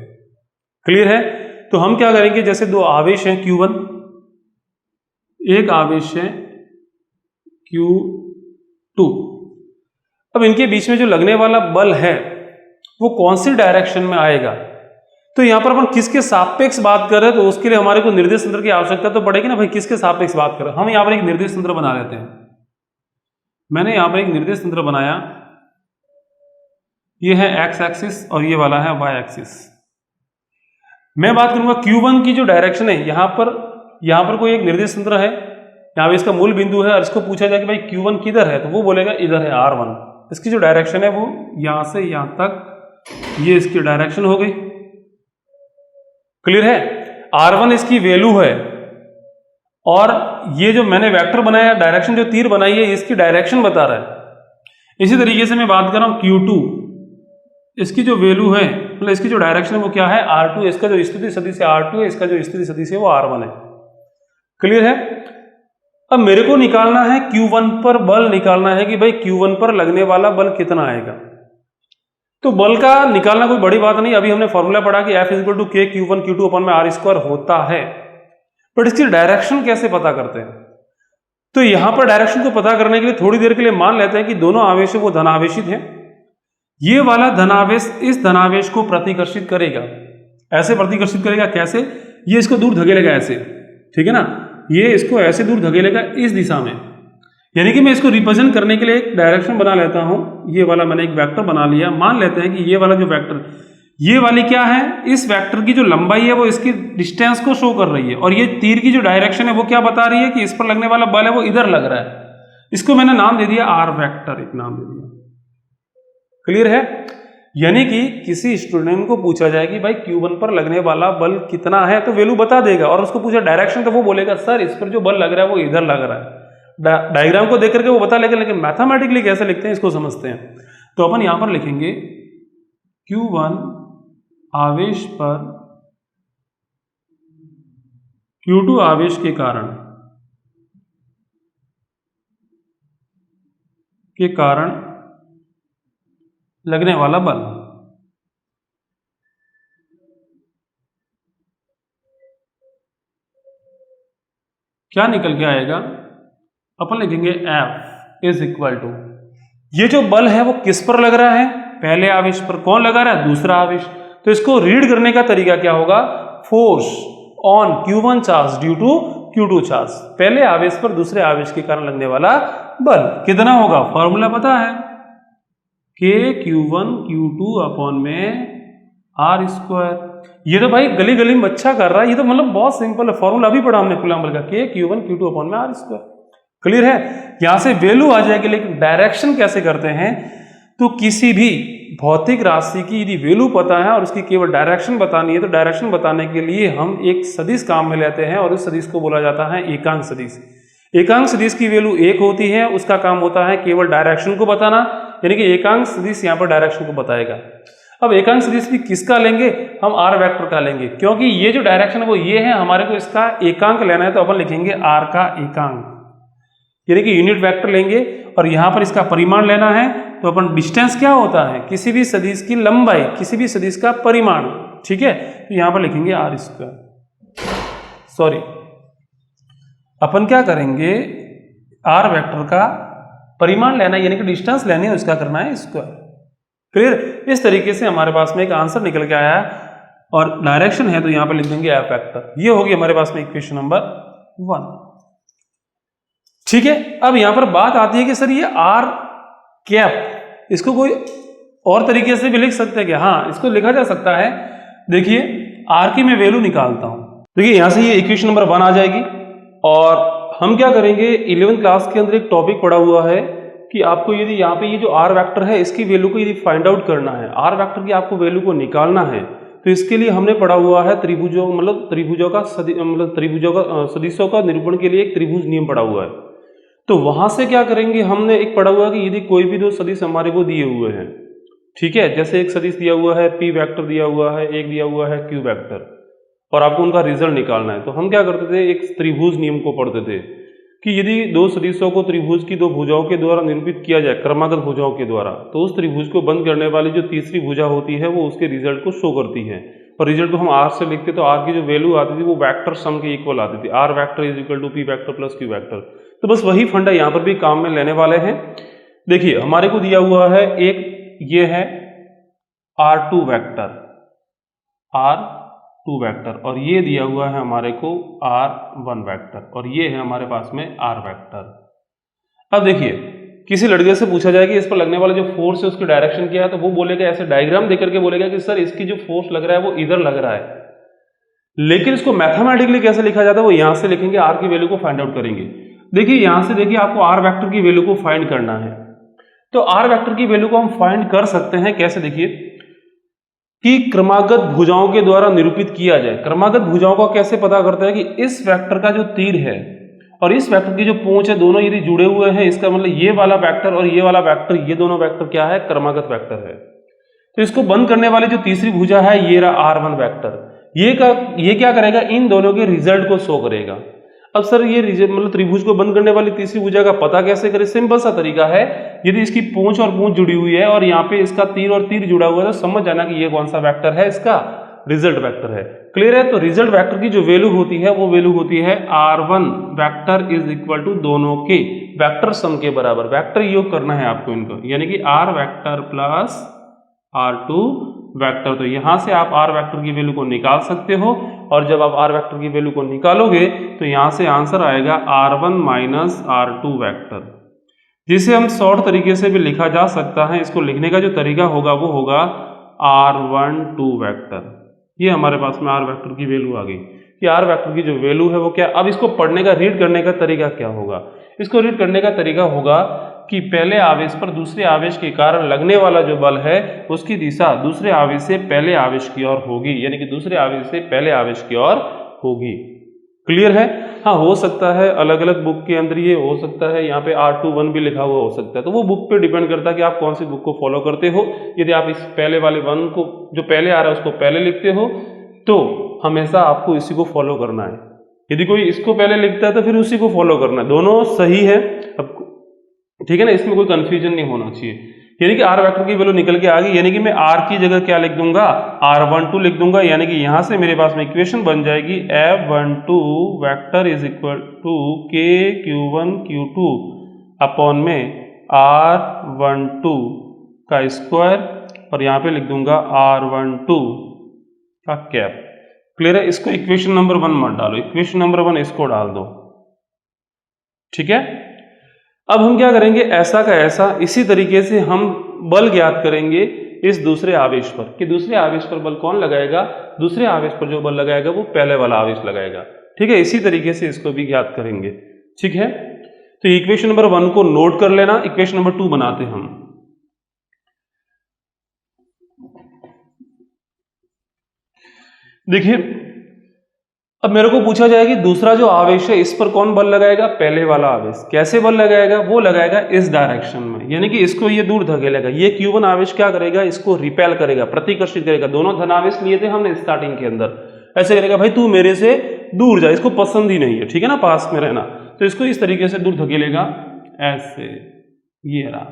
क्लियर है। तो हम क्या करेंगे, जैसे दो आवेश हैं Q1, एक आवेश है Q2। अब इनके बीच में जो लगने वाला बल है वो कौन सी डायरेक्शन में आएगा, तो यहां पर अपन किसके सापेक्ष बात कर रहे हैं, तो उसके लिए हमारे को निर्देश तंत्र की आवश्यकता तो पड़ेगी ना भाई, किसके सापेक्ष बात कर रहे हैं। हम यहां पर एक निर्देश तंत्र बना लेते हैं। मैंने यहां पर एक निर्देश तंत्र बनाया, ये है x एक्सिस और ये वाला है y एक्सिस। मैं बात करूंगा Q1 की जो डायरेक्शन है, यहां पर कोई एक निर्देश तंत्र है, यहां पर इसका मूल बिंदु है और इसको पूछा जाए कि भाई Q1 किधर है, तो वो बोलेगा इधर है R1। इसकी जो डायरेक्शन है वो यहां से यहां तक, ये इसकी डायरेक्शन हो गई। क्लियर है। R1 इसकी वैल्यू है और ये जो मैंने वेक्टर बनाया, डायरेक्शन जो तीर बनाई है, इसकी डायरेक्शन बता रहा है। इसी तरीके से मैं बात कर रहा हूं Q2, इसकी जो वैल्यू है, मतलब इसकी जो डायरेक्शन है वो क्या है, R2। इसका जो स्थिति सदिश है R2 है, इसका जो स्थिति सदिश है वो R1 है। क्लियर है। अब मेरे को निकालना है Q1 पर बल निकालना है कि भाई Q1 पर लगने वाला बल कितना आएगा। तो बल का निकालना कोई बड़ी बात नहीं, अभी हमने फॉर्मूला पढ़ा कि F = K Q1 Q2 upon में R² होता है। बट इसकी डायरेक्शन कैसे पता करते हैं, तो यहां पर डायरेक्शन को पता करने के लिए थोड़ी देर के लिए मान लेते हैं कि दोनों आवेश वो धनावेशित हैं। ये वाला धनावेश इस धनावेश को प्रतिकर्षित करेगा, ऐसे प्रतिकर्षित करेगा। कैसे, ये इसको दूर धकेलेगा ऐसे, ठीक है ना, ये इसको ऐसे दूर धकेलेगा इस दिशा में। यानी कि मैं इसको रिप्रेजेंट करने के लिए एक डायरेक्शन बना लेता हूं। ये वाला मैंने एक वेक्टर बना लिया। मान लेते हैं कि ये वाला जो वेक्टर, ये वाली क्या है, इस वेक्टर की जो लंबाई है वो इसकी डिस्टेंस को शो कर रही है, और ये तीर की जो डायरेक्शन है वो क्या बता रही है कि इस पर लगने वाला बल है वो इधर लग रहा है। इसको मैंने नाम दे दिया R वेक्टर, एक नाम दे दिया। क्लियर है। यानी कि किसी स्टूडेंट को पूछा जाए कि भाई Q1 पर लगने वाला बल कितना है, तो वैल्यू बता देगा, और उसको पूछा डायरेक्शन, तो वो बोलेगा सर इस पर जो बल लग रहा है वो इधर लग रहा है। डायग्राम को देख करके वो बता लेगा, लेकिन मैथमेटिकली कैसे लिखते हैं इसको समझते हैं। तो अपन यहां पर लिखेंगे Q1 आवेश पर Q2 आवेश के कारण लगने वाला बल। क्या निकल के आएगा, अपन लिखेंगे F = ये जो बल है वो किस पर लग रहा है, पहले आवेश पर। कौन लगा रहा है, दूसरा आवेश। तो इसको रीड करने का तरीका क्या होगा, force on Q1 charge due to Q2 charge. पहले आवेश पर दूसरे आवेश के कारण लगने वाला बल कितना होगा, फॉर्मूला पता है, K Q1 Q2 अपॉन में R²। ये तो भाई गली गली में अच्छा कर रहा है, ये तो मतलब बहुत सिंपल है, फॉर्मूला अभी पढ़ा हमने कूलाम बल का, K Q1 Q2 अपॉन में R²। क्लियर है। यहां से वैल्यू आ जाएगी, लेकिन डायरेक्शन कैसे करते हैं, तो किसी भी भौतिक राशि की यदि वैल्यू पता है और उसकी केवल डायरेक्शन बतानी है, तो डायरेक्शन बताने के लिए हम एक सदिश काम में लेते हैं, और उस सदिश को बोला जाता है एकांक सदिश। एकांक सदिश की वैल्यू 1 होती है, उसका काम होता है केवल डायरेक्शन को बताना, यानी कि एकांक सदिश यहाँ पर डायरेक्शन को बताएगा। अब एकांक सदिश भी किसका लेंगे, हम R वेक्टर का लेंगे, क्योंकि ये जो डायरेक्शन है वो ये है, हमारे को इसका एकांक लेना है, तो अपन लिखेंगे R का एकांक, यानी कि यूनिट वेक्टर लेंगे। और यहां पर इसका परिमाण लेना है, तो अपन डिस्टेंस क्या होता है, किसी भी सदिश की लंबाई, किसी भी सदिश का परिमाण। ठीक है, तो यहां पर लिखेंगे R²। सॉरी, अपन क्या करेंगे, R वेक्टर का परिमाण लेना है, यानी कि डिस्टेंस लेनी है, उसका करना है स्क्वायर। क्लियर। इस तरीके से हमारे पास में एक आंसर निकल के आया है। और डायरेक्शन है तो यहाँ पे लिख देंगे एफ वेक्टर। ये होगी हमारे पास में इक्वेशन नंबर 1। ठीक है, अब यहां पर बात आती है कि सर ये आर कैप, इसको कोई और तरीके से भी लिख सकते हैं क्या? हाँ, इसको लिखा जा सकता है। देखिए आर की मैं वैल्यू निकालता हूं, देखिए यहां से ये इक्वेशन नंबर 1 आ जाएगी। और हम क्या करेंगे, 11th क्लास के अंदर एक टॉपिक पढ़ा हुआ है कि आपको यदि यहाँ पे ये जो आर वेक्टर है इसकी वैल्यू को यदि फाइंड आउट करना है, आर वेक्टर की आपको वैल्यू को निकालना है, तो इसके लिए हमने पढ़ा हुआ है त्रिभुजों का सदिशों का निरूपण के लिए एक त्रिभुज नियम पढ़ा हुआ है। तो वहां से क्या करेंगे, हमने एक पढ़ा हुआ है कि यदि कोई भी दो सदिश हमारे को दिए हुए हैं, ठीक है, जैसे एक सदिश दिया हुआ है पी वेक्टर दिया हुआ है, एक दिया हुआ है क्यू वेक्टर, और आपको उनका रिजल्ट निकालना है, तो हम क्या करते थे, एक त्रिभुज नियम को पढ़ते थे कि यदि दो सदिशों को त्रिभुज की दो भुजाओं के द्वारा निरूपित किया जाए, क्रमागत भुजाओं के द्वारा, तो उस त्रिभुज को बंद करने वाली जो तीसरी भुजा होती है वो उसके रिजल्ट को शो करती है। और रिजल्ट को हम आर से लिखते, तो आर की जो वैल्यू आती थी वो वेक्टर सम के इक्वल आती थी, R vector is equal to P vector plus Q vector. तो बस वही फंडा यहाँ पर भी काम में लेने वाले हैं। देखिए हमारे को दिया हुआ है एक ये है R2 वेक्टर, R2 वेक्टर, और ये दिया हुआ है हमारे को R1 वेक्टर, और ये है हमारे पास में R वेक्टर। अब देखिए किसी लड़के से पूछा जाए कि इस पर लगने वाला जो फोर्स है उसकी डायरेक्शन क्या है, तो वो बोलेगा, ऐसे डायग्राम देकर के बोलेगा कि सर इसकी जो फोर्स लग रहा है वो इधर लग रहा है। लेकिन इसको मैथमेटिकली कैसे लिखा जाता है वो यहां से लिखेंगे, आर की वैल्यू को फाइंड आउट करेंगे। देखिए यहां से देखिए आपको आर वेक्टर की वैल्यू को फाइंड करना है, तो आर वेक्टर की वैल्यू को हम फाइंड कर सकते हैं कैसे, देखिए कि क्रमागत भुजाओं के द्वारा निरूपित किया जाए। क्रमागत भुजाओं को कैसे पता करता है कि इस वेक्टर का जो तीर है और इस वेक्टर की जो पूंछ है दोनों यदि जुड़े हुए हैं, इसका मतलब ये वाला वेक्टर और ये वाला वेक्टर, ये दोनों वेक्टर क्या है, क्रमागत वेक्टर है। तो इसको बंद करने वाली जो तीसरी भुजा है ये रहा R1 वेक्टर, ये क्या करेगा, इन दोनों के रिजल्ट को शो करेगा। अब सर ये मतलब त्रिभुज को बंद करने वाली तीसरी भुजा का पता कैसे करें, सिंपल सा तरीका है, यदि इसकी पूंछ और पूंछ जुड़ी हुई है और यहाँ पे इसका तीर और तीर जुड़ा हुआ है, तो समझ जाना कि ये कौन सा वेक्टर है, इसका रिजल्ट वेक्टर है। क्लियर है? तो रिजल्ट वेक्टर की जो वैल्यू होती है वो वैल्यू होती है R1 vector is equal to दोनों के वेक्टर सम के बराबर। वेक्टर योग करना है आपको इनको, यानी कि R vector plus R2 vector. तो यहां से आप R वेक्टर की वैल्यू को निकाल सकते हो, और जब आप R वेक्टर की वैल्यू को निकालोगे तो यहां से आंसर आएगा R1 माइनस R2 वेक्टर, जिसे हम शॉर्ट तरीके से भी लिखा जा सकता है। इसको लिखने का जो तरीका होगा वो होगा R12 वेक्टर। ये हमारे पास में R वेक्टर की वैल्यू आ गई कि R वेक्टर की जो वैल्यू है वो क्या। अब इसको पढ़ने का, रीड करने का तरीका क्या होगा, इसको रीड करने का तरीका होगा कि पहले आवेश पर दूसरे आवेश के कारण लगने वाला जो बल है उसकी दिशा दूसरे आवेश से पहले आवेश की ओर होगी, यानी कि दूसरे आवेश से पहले आवेश की ओर होगी। क्लियर है? हाँ, हो सकता है अलग अलग बुक के अंदर ये हो सकता है, यहाँ पे R21 भी लिखा हुआ हो सकता है, तो वो बुक पे डिपेंड करता है कि आप कौन सी बुक को फॉलो करते हो। यदि आप इस पहले वाले वन को, जो पहले आ रहा है उसको पहले लिखते हो, तो हमेशा आपको इसी को फॉलो करना है। यदि कोई इसको पहले लिखता है तो फिर उसी को फॉलो करना है, दोनों सही है। अब ठीक है ना, इसमें कोई कंफ्यूजन नहीं होना चाहिए। यानी कि आर वेक्टर की वैल्यू निकल के आ गई, यानी कि मैं आर की जगह क्या लिख दूंगा, R12 लिख दूंगा, यानी कि यहां से मेरे पास में इक्वेशन बन जाएगी F12 vector is equal to KQ1 Q2 upon में R12 का स्क्वायर, और यहां पे लिख दूंगा R12 का कैप। क्लियर है? इसको इक्वेशन नंबर 1 मत डालो, इक्वेशन नंबर 1 इसको डाल दो। ठीक है, अब हम क्या करेंगे, ऐसा का ऐसा इसी तरीके से हम बल ज्ञात करेंगे इस दूसरे आवेश पर, कि दूसरे आवेश पर बल कौन लगाएगा, दूसरे आवेश पर जो बल लगाएगा वो पहले वाला आवेश लगाएगा। ठीक है, इसी तरीके से इसको भी ज्ञात करेंगे। ठीक है, तो इक्वेशन नंबर 1 को नोट कर लेना, इक्वेशन नंबर 2 बनाते हम। देखिए अब मेरे को पूछा जाए कि दूसरा जो आवेश है इस पर कौन बल लगाएगा, पहले वाला आवेश। कैसे बल लगाएगा, वो लगाएगा इस डायरेक्शन में, यानी कि इसको ये दूर धकेलेगा। ये Q1 आवेश क्या करेगा, इसको रिपेल करेगा, प्रतिकर्षित करेगा। दोनों धन आवेश लिए थे हमने स्टार्टिंग के अंदर, ऐसे करेगा भाई तू मेरे से दूर जा, इसको पसंद ही नहीं है, ठीक है ना, पास में रहना, तो इसको इस तरीके से दूर धकेलेगा, ऐसे। ये रहा,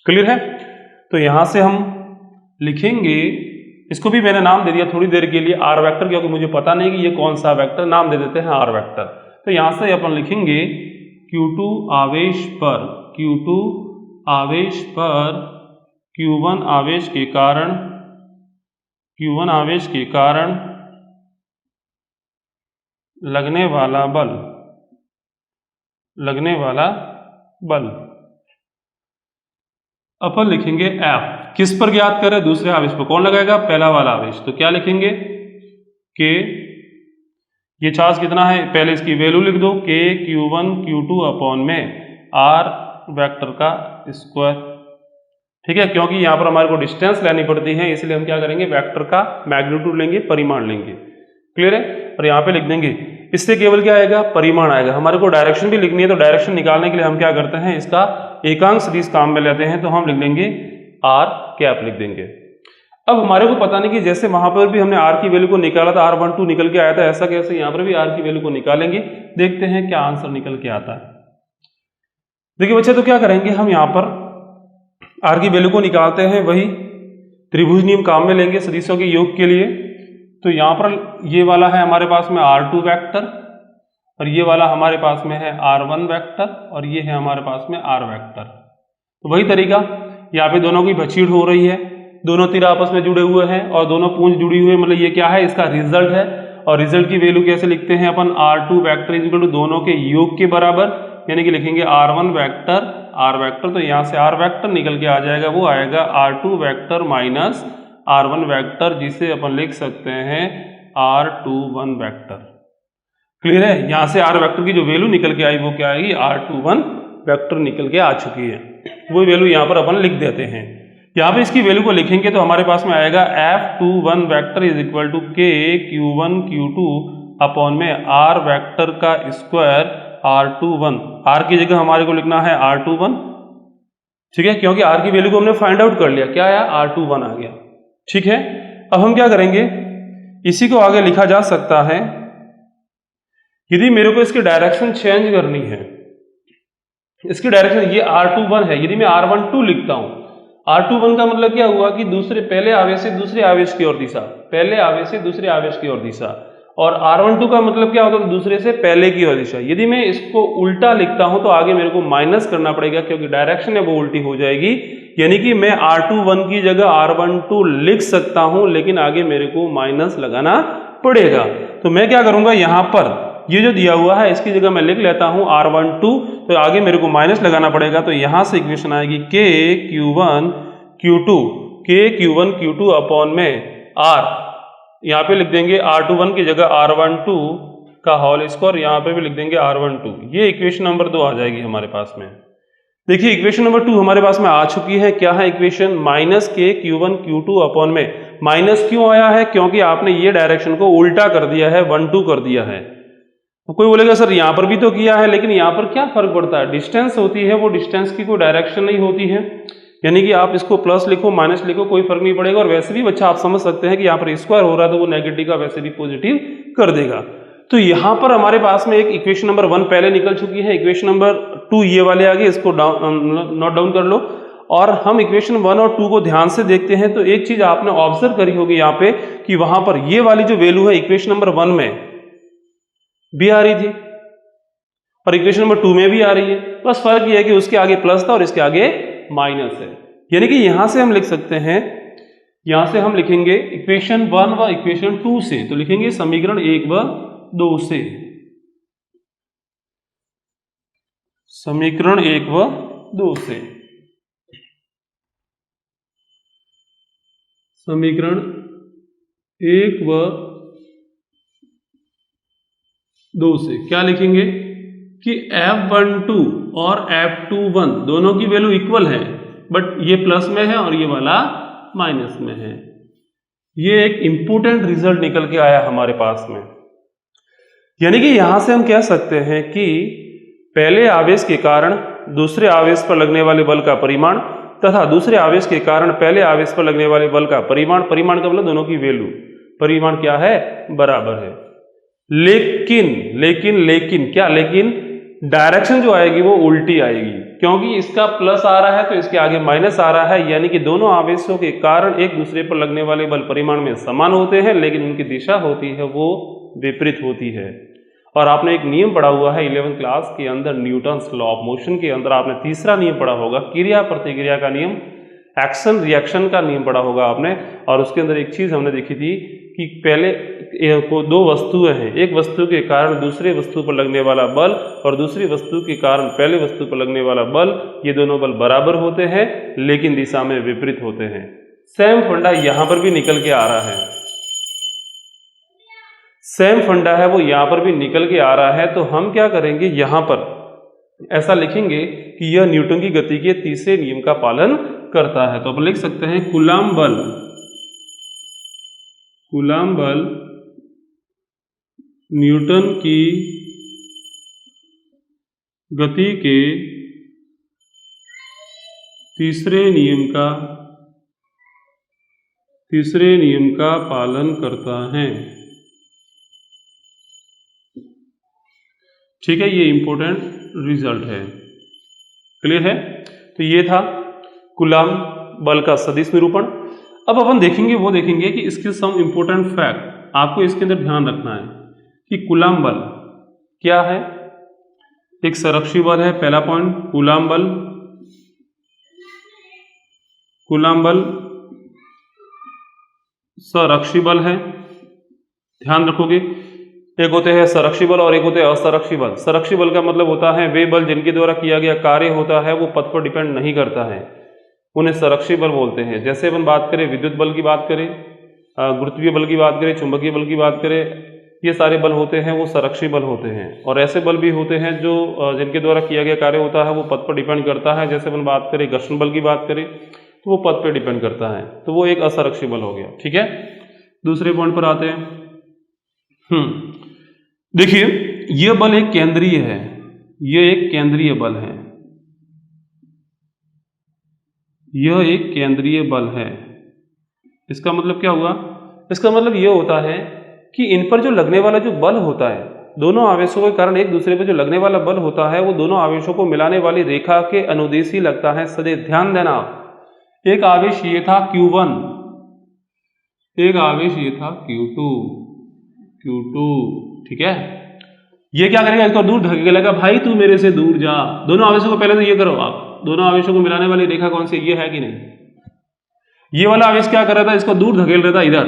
क्लियर है? तो यहां से हम लिखेंगे, इसको भी मैंने नाम दे दिया थोड़ी देर के लिए आर वेक्टर, क्योंकि मुझे पता नहीं कि ये कौन सा वेक्टर, नाम दे देते हैं आर वेक्टर। तो यहां से अपन लिखेंगे Q2 आवेश पर, Q2 आवेश पर Q1 आवेश के कारण Q1 आवेश के कारण लगने वाला बल अपन लिखेंगे F। किस पर ज्ञात करें? दूसरे आवेश पर। कौन लगाएगा? पहला वाला आवेश। तो क्या लिखेंगे? K, ये चार्ज कितना है पहले इसकी वैल्यू लिख दो, K Q1 Q2 अपॉन में R वेक्टर का स्क्वायर। ठीक है, क्योंकि यहाँ पर हमारे को डिस्टेंस लेनी पड़ती है, इसलिए हम क्या करेंगे? वेक्टर का मैग्नीट्यूड लेंगे, परिमाण लेंगे। क्लियर है? और यहाँ पे लिख देंगे, इससे केवल क्या आएगा? परिमाण आएगा। हमारे को डायरेक्शन भी लिखनी है, तो डायरेक्शन निकालने के लिए हम क्या करते हैं? इसका एकांक सदिश काम में लेते हैं, तो हम लिख देंगे R कैप लिख देंगे। अब हमारे को पता नहीं कि जैसे वहां पर भी हमने R की वैल्यू को निकाला था, R12 निकल के आया था, ऐसा कैसे यहाँ पर भी R की वैल्यू को निकालेंगे। देखते हैं क्या आंसर निकल के आता है। देखिए बच्चे, तो क्या करेंगे हम यहाँ पर R की वैल्यू को निकालते हैं, वही त्रिभुज नियम काम में लेंगे सदिशों के योग के लिए। तो यहाँ पर ये वाला है हमारे पास में R2 वेक्टर, और ये वाला हमारे पास में है R1 वेक्टर, और ये है हमारे पास में R वेक्टर। तो वही तरीका, यहाँ पे दोनों की बचीड़ हो रही है, दोनों तीर आपस में जुड़े हुए हैं और दोनों पूंछ जुड़ी हुई है, मतलब ये क्या है? इसका रिजल्ट है। और रिजल्ट की वैल्यू कैसे लिखते हैं अपन? R2 vector is equal to दोनों के योग के बराबर, यानी कि लिखेंगे R1 वेक्टर R वेक्टर। तो यहाँ से R वेक्टर निकल के आ जाएगा, वो आएगा R2 vector minus R1 vector, जिसे अपन लिख सकते हैं R21 वेक्टर। क्लियर है? यहाँ से R वेक्टर की जो वैल्यू निकल के आई वो क्या आएगी? R21 वेक्टर निकल के आ चुकी है, वो वैल्यू यहाँ पर अपन लिख देते हैं। यहाँ पे इसकी वैल्यू को लिखेंगे तो हमारे पास में आएगा F21 vector is equal to K Q1 Q2 upon में R वेक्टर का स्क्वायर R21। R की जगह हमारे को लिखना है R21, ठीक है, क्योंकि R की वैल्यू को हमने फाइंड आउट कर लिया, क्या आया? R21 आ गया। ठीक है, अब हम क्या करेंगे? इसी को आगे लिखा जा सकता है, यदि मेरे को इसकी डायरेक्शन चेंज करनी है, इसकी डायरेक्शन ये R21 है, यदि मैं R12 लिखता हूं, R21 का मतलब क्या हुआ कि पहले आवेश से दूसरे आवेश की ओर दिशा, पहले आवेश से दूसरे आवेश की ओर दिशा। और R12 का मतलब क्या होता है? दूसरे से पहले की ओर दिशा। यदि मैं इसको उल्टा लिखता हूं तो आगे मेरे को माइनस करना पड़ेगा, क्योंकि डायरेक्शन है वो उल्टी हो जाएगी। यानी कि मैं R21 की जगह R12 लिख सकता हूं, लेकिन आगे मेरे को माइनस लगाना पड़ेगा। तो मैं क्या करूंगा? यहां पर ये जो दिया हुआ है इसकी जगह मैं लिख लेता हूं R12, तो आगे मेरे को माइनस लगाना पड़ेगा। तो यहां से इक्वेशन आएगी K Q1 Q2 अपॉन में R, यहाँ पे लिख देंगे R21 की जगह R12 का होल स्क्वायर, यहाँ पे भी लिख देंगे R12। ये इक्वेशन नंबर 2 आ जाएगी हमारे पास में। देखिए इक्वेशन नंबर 2 हमारे पास में आ चुकी है। क्या है equation? Minus K Q1 Q2 upon में, माइनस क्यों आया है? क्योंकि आपने ये डायरेक्शन को उल्टा कर दिया है, 1-2 कर दिया है। तो कोई बोलेगा सर यहाँ पर भी तो किया है, लेकिन यहाँ पर क्या फर्क पड़ता है? डिस्टेंस होती है, वो डिस्टेंस की कोई डायरेक्शन नहीं होती है। यानी कि आप इसको प्लस लिखो माइनस लिखो कोई फर्क नहीं पड़ेगा। और वैसे भी बच्चा आप समझ सकते हैं कि यहाँ पर स्क्वायर हो रहा है तो वो नेगेटिव का वैसे भी पॉजिटिव कर देगा। तो यहाँ पर हमारे पास में एक इक्वेशन नंबर 1 पहले निकल चुकी है, इक्वेशन नंबर 2 ये वाले आगे, इसको नोट डाउन कर लो। और हम इक्वेशन 1 और 2 को ध्यान से देखते हैं तो एक चीज आपने ऑब्जर्व करी होगी यहाँ पे कि वहां पर ये वाली जो वैल्यू है इक्वेशन नंबर 1 में भी आ रही थी और इक्वेशन नंबर 2 में भी आ रही है। बस फर्क ये है कि उसके आगे प्लस था और इसके आगे माइनस है। यानी कि यहां से हम लिख सकते हैं, यहां से हम लिखेंगे इक्वेशन 1 व इक्वेशन 2 से, तो लिखेंगे समीकरण 1 व 2 से, समीकरण 1 व 2 से, समीकरण 1 व 2 से क्या लिखेंगे कि F12 और F21 दोनों की वैल्यू इक्वल है, बट ये प्लस में है और ये वाला माइनस में है। ये एक इंपॉर्टेंट रिजल्ट निकल के आया हमारे पास में। यानी कि यहां से हम कह सकते हैं कि पहले आवेश के कारण दूसरे आवेश पर लगने वाले बल का परिमाण तथा दूसरे आवेश के कारण पहले आवेश पर लगने वाले बल का परिमाण, परिमाण का मतलब दोनों की वैल्यू, परिमाण क्या है? बराबर है। लेकिन क्या, लेकिन डायरेक्शन जो आएगी वो उल्टी आएगी, क्योंकि इसका प्लस आ रहा है तो इसके आगे माइनस आ रहा है। यानी कि दोनों आवेशों के कारण एक दूसरे पर लगने वाले बल परिमाण में समान होते हैं, लेकिन उनकी दिशा होती है वो विपरीत होती है। और आपने एक नियम पढ़ा हुआ है 11वीं क्लास के अंदर, न्यूटन्स लॉ ऑफ मोशन के अंदर आपने तीसरा नियम पढ़ा होगा, क्रिया प्रतिक्रिया का नियम। एक्शन रिएक्शन का नियम पढ़ा होगा आपने, और उसके अंदर एक चीज हमने देखी थी कि पहले दो वस्तुएं हैं, एक वस्तु के कारण दूसरे वस्तु पर लगने वाला बल और दूसरी वस्तु के कारण पहले वस्तु पर लगने वाला बल, ये दोनों बल बराबर होते हैं लेकिन दिशा में विपरीत होते हैं। सेम फंडा यहां पर भी निकल के आ रहा है, सेम फंडा है वो यहां पर भी निकल के आ रहा है। तो हम क्या करेंगे, यहां पर ऐसा लिखेंगे कि यह न्यूटन की गति के तीसरे नियम का पालन करता है। तो अपन लिख सकते हैं कूलाम बल न्यूटन की गति के तीसरे नियम का पालन करता है। ठीक है, ये इंपॉर्टेंट रिजल्ट है। क्लियर है? तो ये था कूलाम बल का सदिश निरूपण। अब अपन देखेंगे कि इसके सम इंपॉर्टेंट फैक्ट आपको इसके अंदर ध्यान रखना है कि कूलाम बल क्या है। एक संरक्षी बल है, पहला पॉइंट। कूलाम बल संरक्षी बल है, ध्यान रखोगे। एक होते हैं संरक्षी बल और एक होते हैं असंरक्षी बल। संरक्षी बल का मतलब होता है वे बल जिनके द्वारा किया गया कार्य होता है वो पथ पर डिपेंड नहीं करता है, उन्हें संरक्षी बल बोलते हैं। जैसे अपन बात करें विद्युत बल की बात करें, गुरुत्वीय बल की बात करें, चुंबकीय बल की बात करें, ये सारे बल होते हैं वो संरक्षी बल होते हैं। और ऐसे बल भी होते हैं जो जिनके द्वारा किया गया कार्य होता है वो पथ पर डिपेंड करता है। जैसे अपन बात करें घर्षण बल की बात करें तो वो पथ पर डिपेंड करता है, तो वो एक असंरक्षी बल हो गया। ठीक है, दूसरे पॉइंट पर आते हैं। देखिए, यह बल एक केंद्रीय है, यह एक केंद्रीय बल है, यह एक केंद्रीय बल है। इसका मतलब क्या हुआ? इसका मतलब यह होता है कि इन पर जो लगने वाला जो बल होता है, दोनों आवेशों के कारण एक दूसरे पर जो लगने वाला बल होता है वो दोनों आवेशों को मिलाने वाली रेखा के अनुदिश ही लगता है। सदैव ध्यान देना, एक आवेश ये था Q1, एक आवेश ये था Q2। ठीक है, ये क्या करेगा, इसको दूर धकेलेगा, भाई तू मेरे से दूर जा। दोनों आवेशों को पहले तो ये करो आप, दोनों आवेशों को मिलाने वाली रेखा कौन सी, ये है कि नहीं? ये वाला आवेश क्या कर रहा था, इसको दूर धकेल रहा था इधर,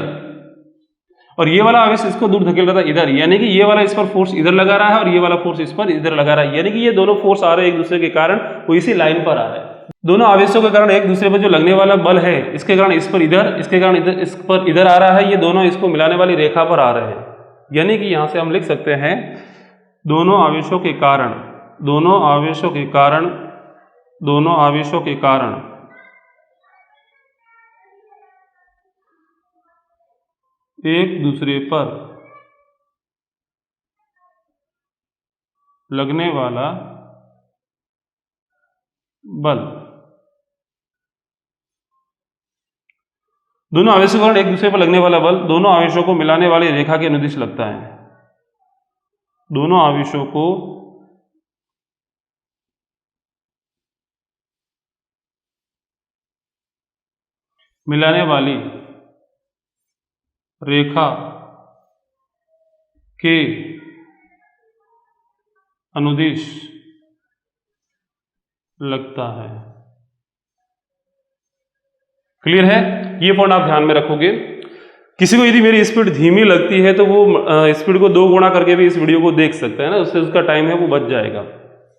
और ये वाला आवेश इसको दूर धकेल रहा था इधर। यानी कि ये वाला इस पर फोर्स इधर लगा रहा है और ये वाला फोर्स इस पर इधर लगा रहा है। यानी कि ये दोनों फोर्स आ रहे हैं एक दूसरे के कारण, वो इसी लाइन पर आ रहे हैं। दोनों आवेशों के कारण एक दूसरे पर जो लगने वाला बल है, इसके कारण इस पर इधर, इसके कारण इधर, इस पर इधर आ रहा है। ये दोनों इसको मिलाने वाली रेखा पर आ रहे हैं। यानी कि यहां से हम लिख सकते हैं दोनों आवेशों के कारण एक दूसरे पर लगने वाला बल, दोनों आवेशों के कारण एक दूसरे पर लगने वाला बल दोनों आवेशों को मिलाने वाली रेखा के अनुदिश लगता है। दोनों आवेशों को मिलाने वाली रेखा के अनुदिश लगता है। क्लियर है? ये पॉइंट आप ध्यान में रखोगे। किसी को यदि मेरी स्पीड धीमी लगती है तो वो स्पीड को 2 गुना करके भी इस वीडियो को देख सकता है ना, उससे उसका टाइम है वो बच जाएगा।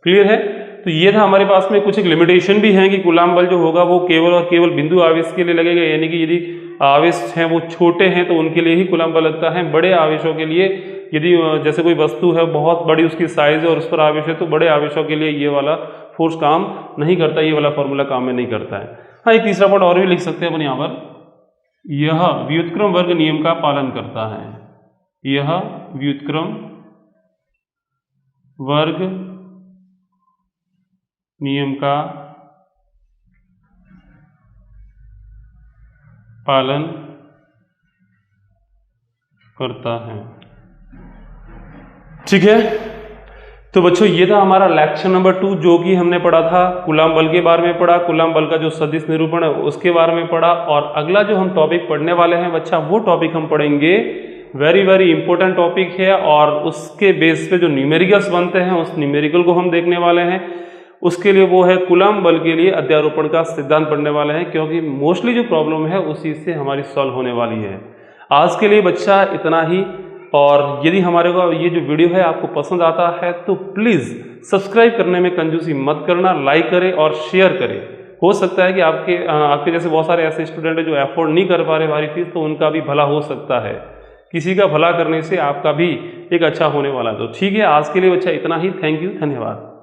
क्लियर है? तो ये था हमारे पास में कुछ एक लिमिटेशन भी है कि कूलाम बल जो होगा वो केवल और केवल बिंदु आवेश के लिए लगेगा। यानी कि यदि आवेश हैं वो छोटे हैं तो उनके लिए ही कूलाम बल लगता है। बड़े आवेशों के लिए, यदि जैसे कोई वस्तु है बहुत बड़ी उसकी साइज है और उस पर आवेश है, तो बड़े आवेशों के लिए ये वाला फोर्स काम नहीं करता, ये वाला फॉर्मूला काम में नहीं करता है। हाँ, एक तीसरा पॉइंट और भी लिख सकते हैं अपन यहाँ पर, यह व्युत्क्रम वर्ग नियम का पालन करता है। यह व्युत्क्रम वर्ग नियम का पालन करता है। ठीक है, तो बच्चों ये था हमारा लेक्चर नंबर 2, जो कि हमने पढ़ा था कूलाम बल के बारे में पढ़ा, कूलाम बल का जो सदिश निरूपण है उसके बारे में पढ़ा। और अगला जो हम टॉपिक पढ़ने वाले हैं बच्चा, वो टॉपिक हम पढ़ेंगे, वेरी इंपॉर्टेंट टॉपिक है, और उसके बेस पे जो न्यूमेरिकल्स बनते हैं उस न्यूमेरिकल को हम देखने वाले हैं। उसके लिए वो है कूलम्ब बल के लिए अध्यारोपण का सिद्धांत पढ़ने वाले हैं, क्योंकि मोस्टली जो प्रॉब्लम है उस चीज़ से हमारी सॉल्व होने वाली है। आज के लिए बच्चा इतना ही। और यदि हमारे को ये जो वीडियो है आपको पसंद आता है तो प्लीज़ सब्सक्राइब करने में कंजूसी मत करना, लाइक करें और शेयर करें। हो सकता है कि आपके जैसे बहुत सारे ऐसे स्टूडेंट हैं जो अफोर्ड नहीं कर पा रहे भारी फीस, तो उनका भी भला हो सकता है। किसी का भला करने से आपका भी एक अच्छा होने वाला है। तो ठीक है, आज के लिए बच्चा इतना ही। थैंक यू, धन्यवाद।